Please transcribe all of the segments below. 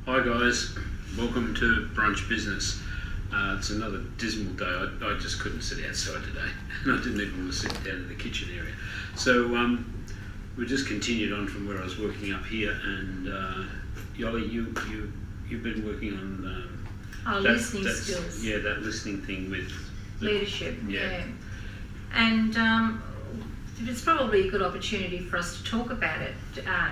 Hi guys, welcome to Brunch Business. It's another dismal day. I just couldn't sit outside today, and I didn't even want to sit down in the kitchen area. So we just continued on from where I was working up here, and Yoli, you've been working on listening skills. Yeah, that listening thing with leadership. Yeah. And it's probably a good opportunity for us to talk about it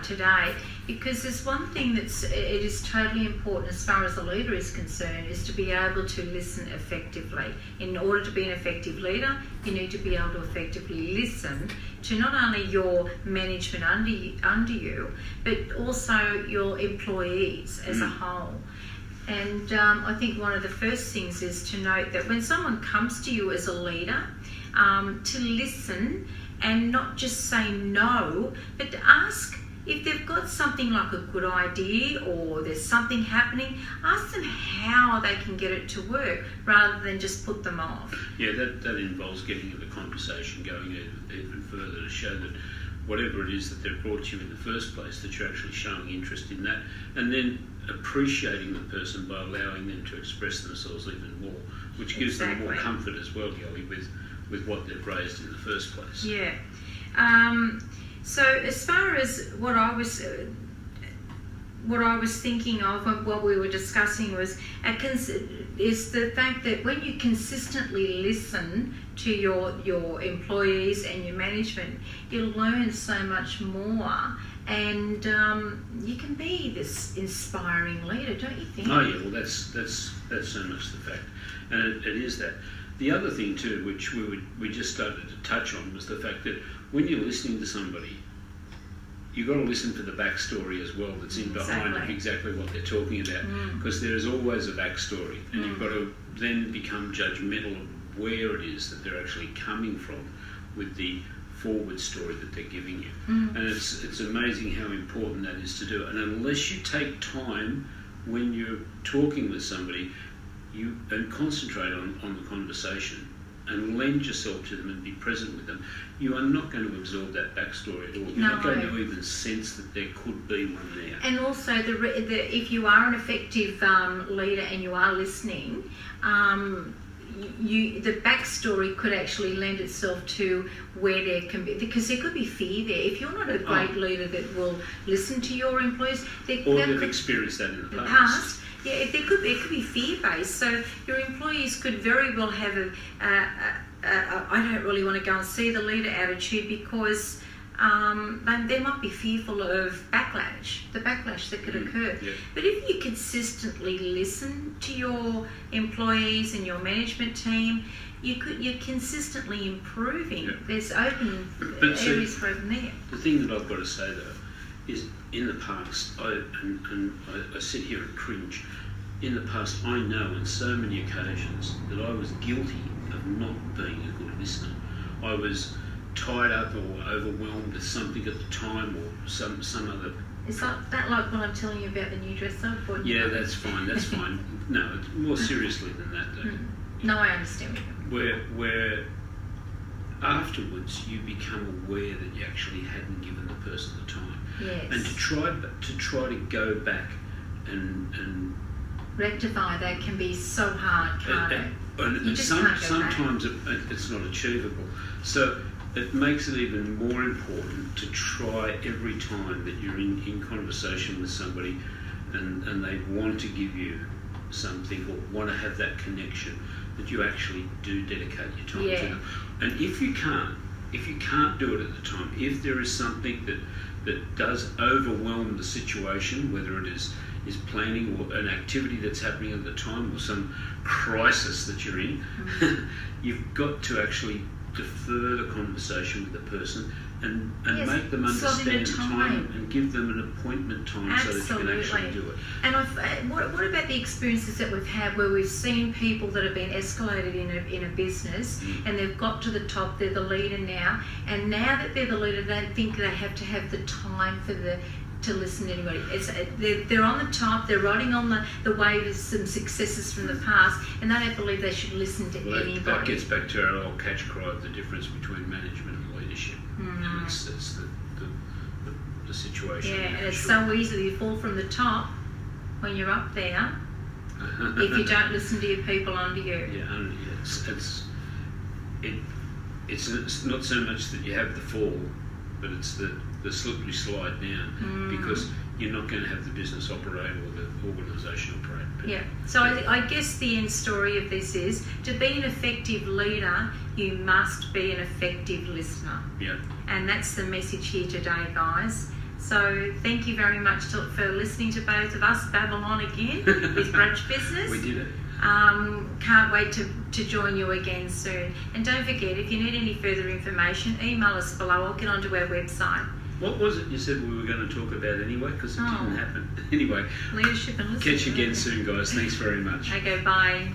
today, because there's one thing it is totally important as far as the leader is concerned, is to be able to listen effectively. In order to be an effective leader, you need to be able to effectively listen to not only your management under you, but also your employees as a whole. And I think one of the first things is to note that when someone comes to you as a leader, to listen and not just say no, but to ask if they've got something like a good idea or there's something happening, ask them how they can get it to work rather than just put them off. Yeah, that involves getting the conversation going even further to show that whatever it is that they've brought you in the first place, that you're actually showing interest in that, and then appreciating the person by allowing them to express themselves even more, which gives them more comfort as well, Yoli, with what they've raised in the first place. Yeah. So as far as what I was thinking of and what we were discussing is the fact that when you consistently listen to your employees and your management, you learn so much more, and you can be this inspiring leader, don't you think? Oh yeah, well that's so much the fact, and it is that. The other thing too, which we just started to touch on, was the fact that when you're listening to somebody, you've got to listen to the backstory as well that's in behind of exactly what they're talking about, because there is always a backstory, and you've got to then become judgmental of where it is that they're actually coming from with the forward story that they're giving you. And it's amazing how important that is to do. And unless you take time when you're talking with somebody, and concentrate on the conversation and lend yourself to them and be present with them, you are not going to absorb that backstory at all. You're not going to even sense that there could be one there. And also, if you are an effective leader and you are listening, the backstory could actually lend itself to where there can be, because there could be fear there. If you're not a great leader that will listen to your employees, they've experienced that in the past. Yeah, it could be fear-based. So your employees could very well have I don't really want to go and see the leader attitude, because they might be fearful of the backlash that could occur. Yeah. But if you consistently listen to your employees and your management team, you're consistently improving. Yeah. There's open areas for open there. The thing that I've got to say though is, in the past, I sit here and cringe. In the past, I know on so many occasions that I was guilty of not being a good listener. I was tied up or overwhelmed with something at the time, or some other. Is that like what I'm telling you about the new dress I bought? Yeah, that's fine. That's fine. No, it's more seriously than that, though. No, I understand. Where afterwards you become aware that you actually hadn't given the person the time. Yes. And to try to go back and rectify that can be so hard, can't it? And sometimes it's not achievable. So it makes it even more important to try every time that you're in conversation with somebody and they want to give you something or want to have that connection, that you actually do dedicate your time to them. And if you can't do it at the time, if there is something that does overwhelm the situation, whether it is planning or an activity that's happening at the time or some crisis that you're in, you've got to actually defer the conversation with the person and make them understand the time and give them an appointment time so that you can actually do it. And what about the experiences that we've had where we've seen people that have been escalated in a business and they've got to the top, they're the leader now, and now that they're the leader, they don't think they have to have the time to listen to anybody. They're on the top, they're riding on the wave of some successes from the past, and they don't believe they should listen to anybody. That gets back to our old catch cry of the difference between management and leadership. And it's the situation. Yeah, and it's so easy to fall from the top when you're up there if you don't listen to your people under you. Yeah, and it's not so much that you have the fall, but it's the slippery slide down, because you're not going to have the business operate or the organisation operate. Yeah, so I guess the end story of this is, to be an effective leader, you must be an effective listener. Yeah. And that's the message here today, guys. So thank you very much for listening to both of us babble on again with Brunch Business. We did it. Can't wait to join you again soon. And don't forget, if you need any further information, email us below or get onto our website. What was it you said we were going to talk about anyway? Because it didn't happen. Anyway. Leadership and listening. Catch you again soon, guys. Thanks very much. Okay, bye.